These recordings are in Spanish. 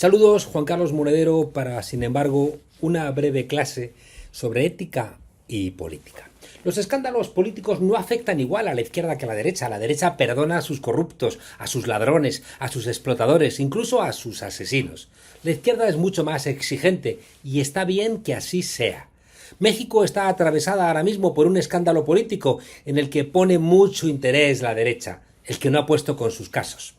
Saludos, Juan Carlos Monedero, para, sin embargo, una breve clase sobre ética y política. Los escándalos políticos no afectan igual a la izquierda que a la derecha. La derecha perdona a sus corruptos, a sus ladrones, a sus explotadores, incluso a sus asesinos. La izquierda es mucho más exigente y está bien que así sea. México está atravesada ahora mismo por un escándalo político en el que pone mucho interés la derecha, el que no ha puesto con sus casos.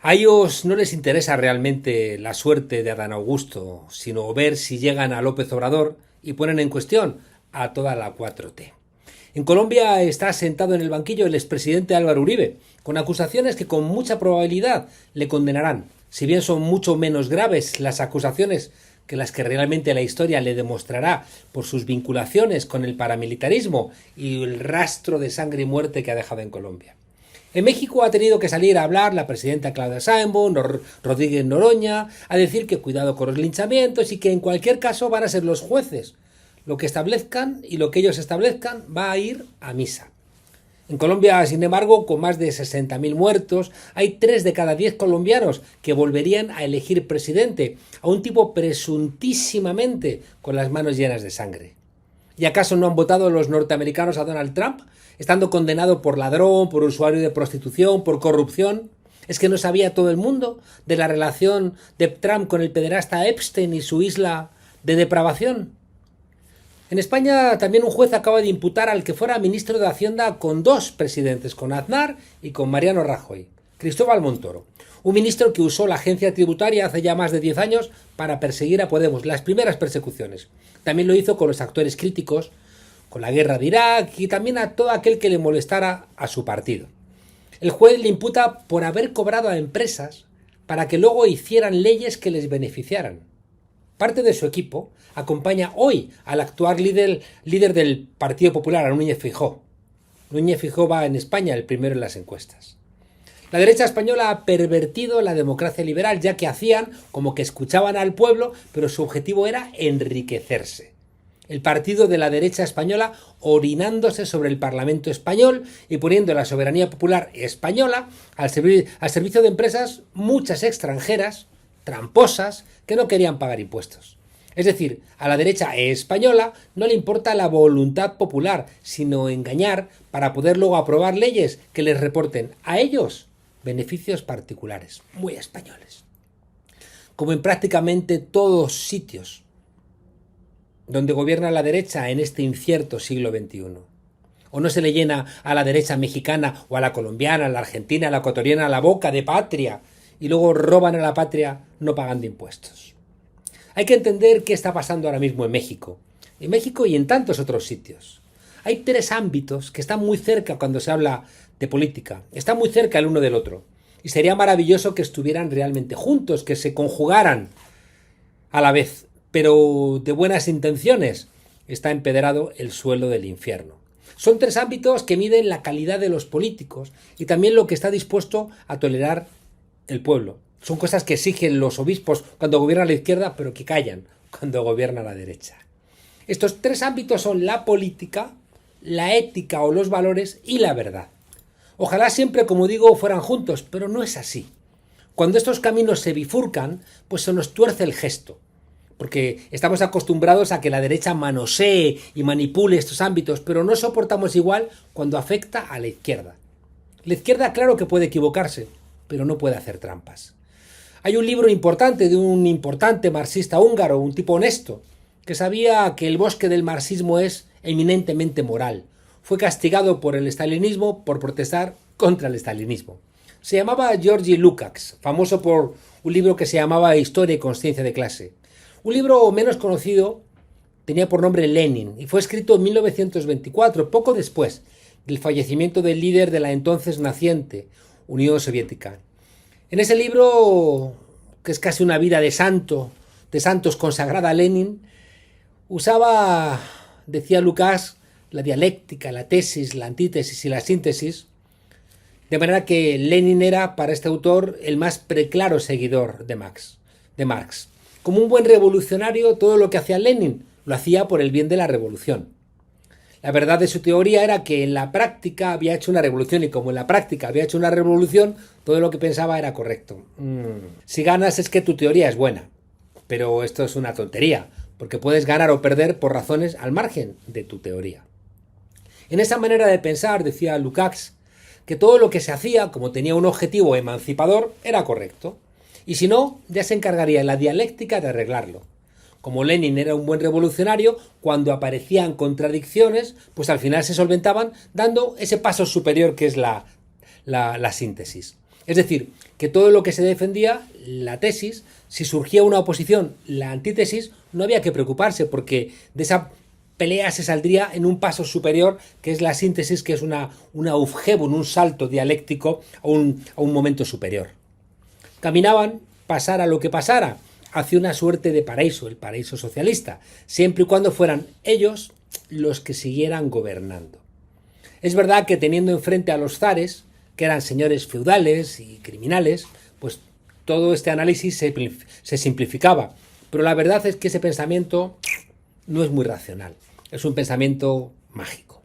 A ellos no les interesa realmente la suerte de Adán Augusto, sino ver si llegan a López Obrador y ponen en cuestión a toda la 4T. En Colombia está sentado en el banquillo el expresidente Álvaro Uribe, con acusaciones que con mucha probabilidad le condenarán, si bien son mucho menos graves las acusaciones que las que realmente la historia le demostrará por sus vinculaciones con el paramilitarismo y el rastro de sangre y muerte que ha dejado en Colombia. En México ha tenido que salir a hablar la presidenta Claudia Sheinbaum, Rodríguez Noroña, a decir que cuidado con los linchamientos y que en cualquier caso van a ser los jueces. Lo que establezcan y lo que ellos establezcan va a ir a misa. En Colombia, sin embargo, con más de 60.000 muertos, hay 3 de cada 10 colombianos que volverían a elegir presidente, a un tipo presuntísimamente con las manos llenas de sangre. ¿Y acaso no han votado los norteamericanos a Donald Trump, estando condenado por ladrón, por usuario de prostitución, por corrupción? ¿Es que no sabía todo el mundo de la relación de Trump con el pederasta Epstein y su isla de depravación? En España también un juez acaba de imputar al que fuera ministro de Hacienda con 2 presidentes, con Aznar y con Mariano Rajoy, Cristóbal Montoro, un ministro que usó la agencia tributaria hace ya más de 10 años para perseguir a Podemos, las primeras persecuciones. También lo hizo con los actores críticos, con la guerra de Irak y también a todo aquel que le molestara a su partido. El juez le imputa por haber cobrado a empresas para que luego hicieran leyes que les beneficiaran. Parte de su equipo acompaña hoy al actual líder del Partido Popular, a Núñez Feijóo. Núñez Feijóo va en España el primero en las encuestas. La derecha española ha pervertido la democracia liberal, ya que hacían como que escuchaban al pueblo, pero su objetivo era enriquecerse. El partido de la derecha española orinándose sobre el Parlamento español y poniendo la soberanía popular española al servicio de empresas, muchas extranjeras, tramposas, que no querían pagar impuestos. Es decir, a la derecha española no le importa la voluntad popular, sino engañar para poder luego aprobar leyes que les reporten a ellos beneficios particulares, muy españoles. Como en prácticamente todos sitios donde gobierna la derecha en este incierto siglo XXI. ¿O no se le llena a la derecha mexicana o a la colombiana, a la argentina, a la ecuatoriana la boca de patria y luego roban a la patria no pagando impuestos? Hay que entender qué está pasando ahora mismo en México y en tantos otros sitios. Hay 3 ámbitos que están muy cerca cuando se habla de política, están muy cerca el uno del otro y sería maravilloso que estuvieran realmente juntos, que se conjugaran a la vez, pero de buenas intenciones está empedrado el suelo del infierno. Son 3 ámbitos que miden la calidad de los políticos y también lo que está dispuesto a tolerar el pueblo. Son cosas que exigen los obispos cuando gobierna la izquierda, pero que callan cuando gobierna la derecha. Estos 3 ámbitos son la política, la ética o los valores y la verdad. Ojalá siempre, como digo, fueran juntos, pero no es así. Cuando estos caminos se bifurcan, pues se nos tuerce el gesto, porque estamos acostumbrados a que la derecha manosee y manipule estos ámbitos, pero no soportamos igual cuando afecta a la izquierda. La izquierda, claro que puede equivocarse, pero no puede hacer trampas. Hay un libro importante de un importante marxista húngaro, un tipo honesto, que sabía que el bosque del marxismo es eminentemente moral. Fue castigado por el estalinismo por protestar contra el estalinismo. Se llamaba Georgi Lukács, famoso por un libro que se llamaba Historia y conciencia de clase. Un libro menos conocido tenía por nombre Lenin y fue escrito en 1924, poco después del fallecimiento del líder de la entonces naciente Unión Soviética. En ese libro, que es casi una vida de santos consagrada a Lenin, decía Lukács, la dialéctica, la tesis, la antítesis y la síntesis, de manera que Lenin era, para este autor, el más preclaro seguidor de Marx. Como un buen revolucionario, todo lo que hacía Lenin lo hacía por el bien de la revolución. La verdad de su teoría era que en la práctica había hecho una revolución y como en la práctica había hecho una revolución, todo lo que pensaba era correcto. Si ganas es que tu teoría es buena, pero esto es una tontería, porque puedes ganar o perder por razones al margen de tu teoría. En esa manera de pensar, decía Lukács, que todo lo que se hacía, como tenía un objetivo emancipador, era correcto. Y si no, ya se encargaría la dialéctica de arreglarlo. Como Lenin era un buen revolucionario, cuando aparecían contradicciones, pues al final se solventaban dando ese paso superior que es la síntesis. Es decir, que todo lo que se defendía, la tesis, si surgía una oposición, la antítesis, no había que preocuparse porque de esa pelea se saldría en un paso superior que es la síntesis, que es una aufhebung, un salto dialéctico a un momento superior. Caminaban, pasara lo que pasara, hacia una suerte de paraíso, el paraíso socialista, siempre y cuando fueran ellos los que siguieran gobernando. Es verdad que teniendo enfrente a los zares, que eran señores feudales y criminales, pues todo este análisis se simplificaba. Pero la verdad es que ese pensamiento no es muy racional, es un pensamiento mágico.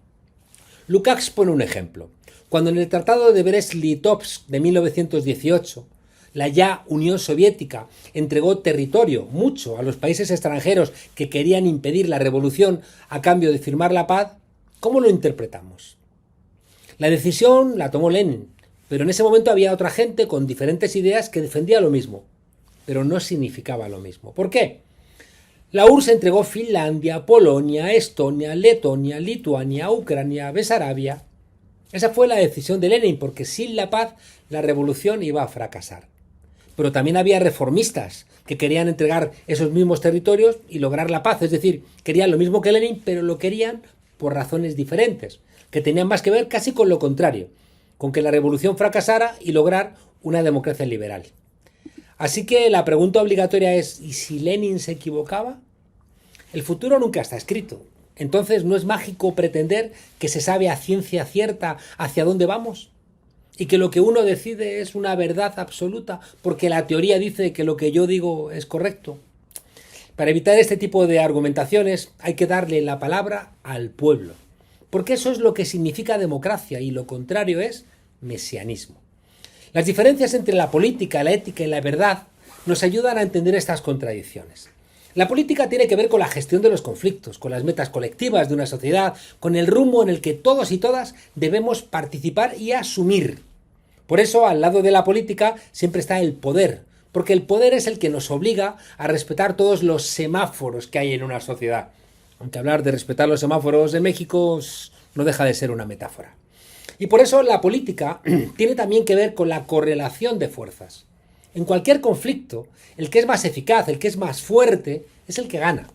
Lukács pone un ejemplo. Cuando en el Tratado de Brest-Litovsk de 1918, la ya Unión Soviética entregó territorio, mucho, a los países extranjeros que querían impedir la revolución a cambio de firmar la paz, ¿cómo lo interpretamos? La decisión la tomó Lenin, pero en ese momento había otra gente con diferentes ideas que defendía lo mismo, pero no significaba lo mismo. ¿Por qué? La URSS entregó Finlandia, Polonia, Estonia, Letonia, Lituania, Ucrania, Besarabia. Esa fue la decisión de Lenin, porque sin la paz la revolución iba a fracasar. Pero también había reformistas que querían entregar esos mismos territorios y lograr la paz. Es decir, querían lo mismo que Lenin, pero lo querían por razones diferentes, que tenían más que ver casi con lo contrario, con que la revolución fracasara y lograr una democracia liberal. Así que la pregunta obligatoria es, ¿y si Lenin se equivocaba? El futuro nunca está escrito. Entonces, ¿no es mágico pretender que se sabe a ciencia cierta hacia dónde vamos? Y que lo que uno decide es una verdad absoluta porque la teoría dice que lo que yo digo es correcto. Para evitar este tipo de argumentaciones hay que darle la palabra al pueblo, porque eso es lo que significa democracia y lo contrario es mesianismo. Las diferencias entre la política, la ética y la verdad nos ayudan a entender estas contradicciones. La política tiene que ver con la gestión de los conflictos, con las metas colectivas de una sociedad, con el rumbo en el que todos y todas debemos participar y asumir. Por eso, al lado de la política siempre está el poder, porque el poder es el que nos obliga a respetar todos los semáforos que hay en una sociedad. Aunque hablar de respetar los semáforos en México no deja de ser una metáfora. Y por eso la política tiene también que ver con la correlación de fuerzas. En cualquier conflicto, el que es más eficaz, el que es más fuerte, es el que gana.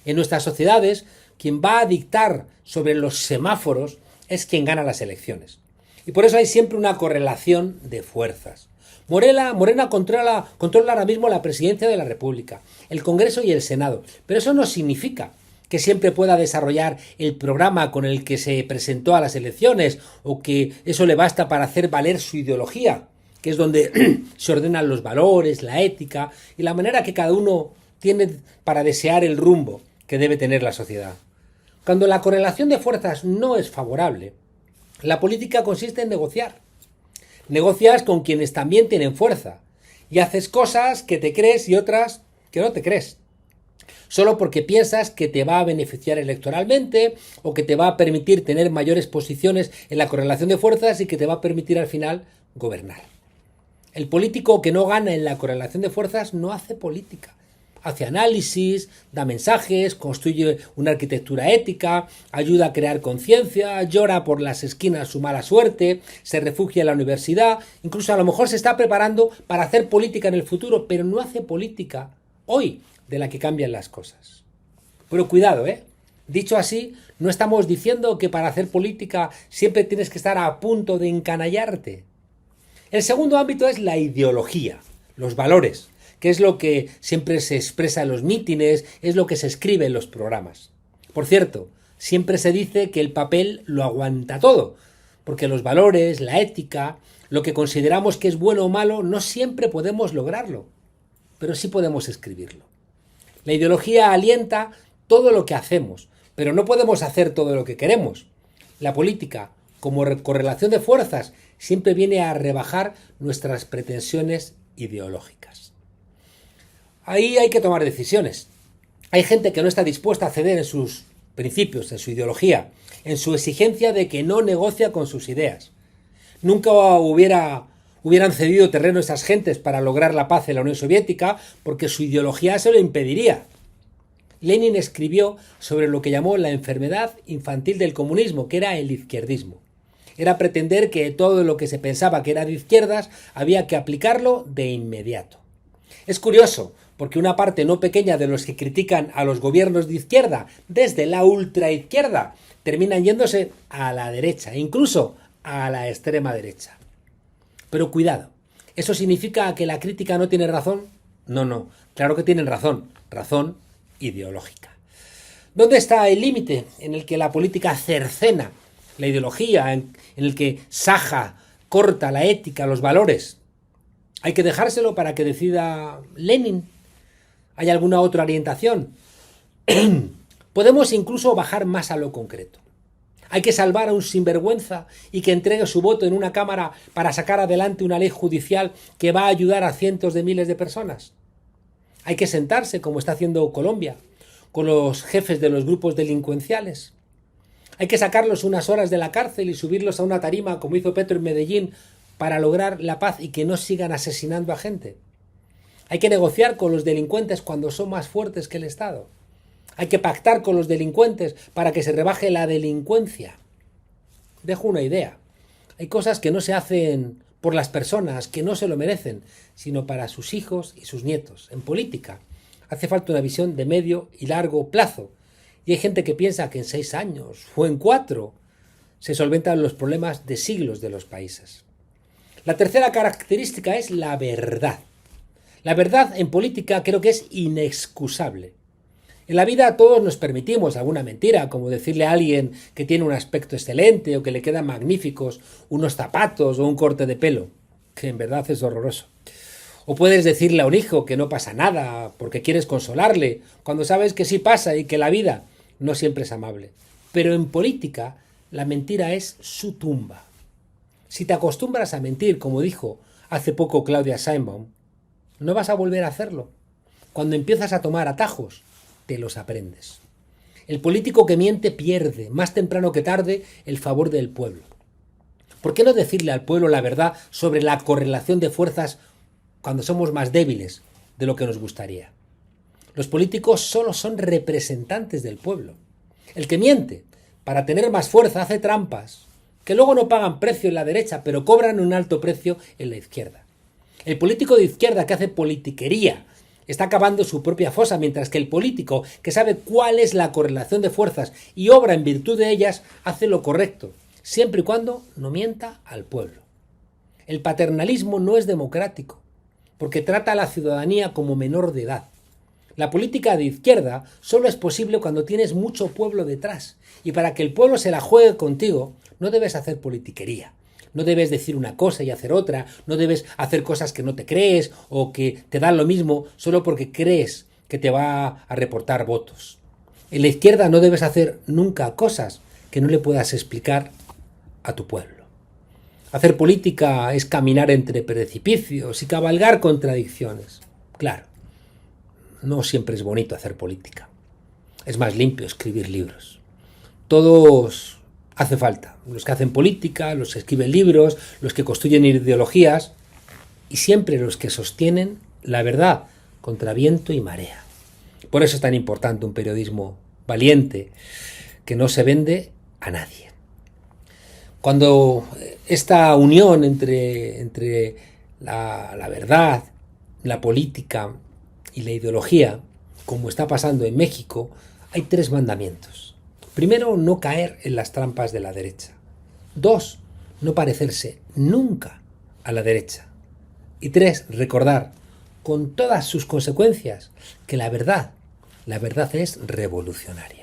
En nuestras sociedades, quien va a dictar sobre los semáforos es quien gana las elecciones. Y por eso hay siempre una correlación de fuerzas. Morena controla ahora mismo la presidencia de la República, el Congreso y el Senado. Pero eso no significa que siempre pueda desarrollar el programa con el que se presentó a las elecciones o que eso le basta para hacer valer su ideología, que es donde se ordenan los valores, la ética y la manera que cada uno tiene para desear el rumbo que debe tener la sociedad. Cuando la correlación de fuerzas no es favorable, la política consiste en negociar. Negocias con quienes también tienen fuerza y haces cosas que te crees y otras que no te crees. Solo porque piensas que te va a beneficiar electoralmente o que te va a permitir tener mayores posiciones en la correlación de fuerzas y que te va a permitir al final gobernar. El político que no gana en la correlación de fuerzas no hace política. Hace análisis, da mensajes, construye una arquitectura ética, ayuda a crear conciencia, llora por las esquinas su mala suerte, se refugia en la universidad, incluso a lo mejor se está preparando para hacer política en el futuro, pero no hace política hoy de la que cambian las cosas. Pero cuidado, dicho así, no estamos diciendo que para hacer política siempre tienes que estar a punto de encanallarte. El segundo ámbito es la ideología, los valores, que es lo que siempre se expresa en los mítines, es lo que se escribe en los programas. Por cierto, siempre se dice que el papel lo aguanta todo, porque los valores, la ética, lo que consideramos que es bueno o malo, no siempre podemos lograrlo, pero sí podemos escribirlo. La ideología alienta todo lo que hacemos, Pero no podemos hacer todo lo que queremos. La política, como correlación de fuerzas, siempre viene a rebajar nuestras pretensiones ideológicas. Ahí hay que tomar decisiones. Hay gente que no está dispuesta a ceder en sus principios, en su ideología, en su exigencia de que no negocia con sus ideas. Nunca hubieran cedido terreno esas gentes para lograr la paz en la Unión Soviética porque su ideología se lo impediría. Lenin escribió sobre lo que llamó la enfermedad infantil del comunismo, que era el izquierdismo. Era pretender que todo lo que se pensaba que era de izquierdas había que aplicarlo de inmediato. Es curioso, porque una parte no pequeña de los que critican a los gobiernos de izquierda desde la ultraizquierda terminan yéndose a la derecha, incluso a la extrema derecha. Pero cuidado, ¿eso significa que la crítica no tiene razón? No, claro que tienen razón ideológica. ¿Dónde está el límite en el que la política cercena la ideología, en el que saja, corta la ética, los valores? ¿Hay que dejárselo para que decida Lenin? ¿Hay alguna otra orientación? Podemos incluso bajar más a lo concreto. ¿Hay que salvar a un sinvergüenza y que entregue su voto en una cámara para sacar adelante una ley judicial que va a ayudar a cientos de miles de personas? ¿Hay que sentarse, como está haciendo Colombia, con los jefes de los grupos delincuenciales? ¿Hay que sacarlos unas horas de la cárcel y subirlos a una tarima, como hizo Petro en Medellín, para lograr la paz y que no sigan asesinando a gente? ¿Hay que negociar con los delincuentes cuando son más fuertes que el Estado? ¿Hay que pactar con los delincuentes para que se rebaje la delincuencia? Dejo una idea. Hay cosas que no se hacen por las personas que no se lo merecen, sino para sus hijos y sus nietos. En política hace falta una visión de medio y largo plazo. Y hay gente que piensa que en 6 años o en 4 se solventan los problemas de siglos de los países. La tercera característica es la verdad. La verdad en política creo que es inexcusable. En la vida todos nos permitimos alguna mentira, como decirle a alguien que tiene un aspecto excelente o que le quedan magníficos unos zapatos o un corte de pelo, que en verdad es horroroso. O puedes decirle a un hijo que no pasa nada porque quieres consolarle, cuando sabes que sí pasa y que la vida no siempre es amable. Pero en política la mentira es su tumba. Si te acostumbras a mentir, como dijo hace poco Claudia Sheinbaum, no vas a volver a hacerlo. Cuando empiezas a tomar atajos, te los aprendes. El político que miente pierde, más temprano que tarde, el favor del pueblo. ¿Por qué no decirle al pueblo la verdad sobre la correlación de fuerzas cuando somos más débiles de lo que nos gustaría? Los políticos solo son representantes del pueblo. El que miente para tener más fuerza hace trampas, que luego no pagan precio en la derecha, pero cobran un alto precio en la izquierda. El político de izquierda que hace politiquería está cavando su propia fosa, mientras que el político que sabe cuál es la correlación de fuerzas y obra en virtud de ellas hace lo correcto, siempre y cuando no mienta al pueblo. El paternalismo no es democrático, porque trata a la ciudadanía como menor de edad. La política de izquierda solo es posible cuando tienes mucho pueblo detrás, y para que el pueblo se la juegue contigo, no debes hacer politiquería. No debes decir una cosa y hacer otra, no debes hacer cosas que no te crees o que te dan lo mismo solo porque crees que te va a reportar votos. En la izquierda no debes hacer nunca cosas que no le puedas explicar a tu pueblo. Hacer política es caminar entre precipicios y cabalgar contradicciones. Claro, no siempre es bonito hacer política. Es más limpio escribir libros. Todos hace falta. Los que hacen política, los que escriben libros, los que construyen ideologías y siempre los que sostienen la verdad contra viento y marea. Por eso es tan importante un periodismo valiente que no se vende a nadie. Cuando esta unión entre la verdad, la política y la ideología, como está pasando en México, hay 3 mandamientos. Primero, no caer en las trampas de la derecha. 2, no parecerse nunca a la derecha. Y 3, recordar, con todas sus consecuencias, que la verdad es revolucionaria.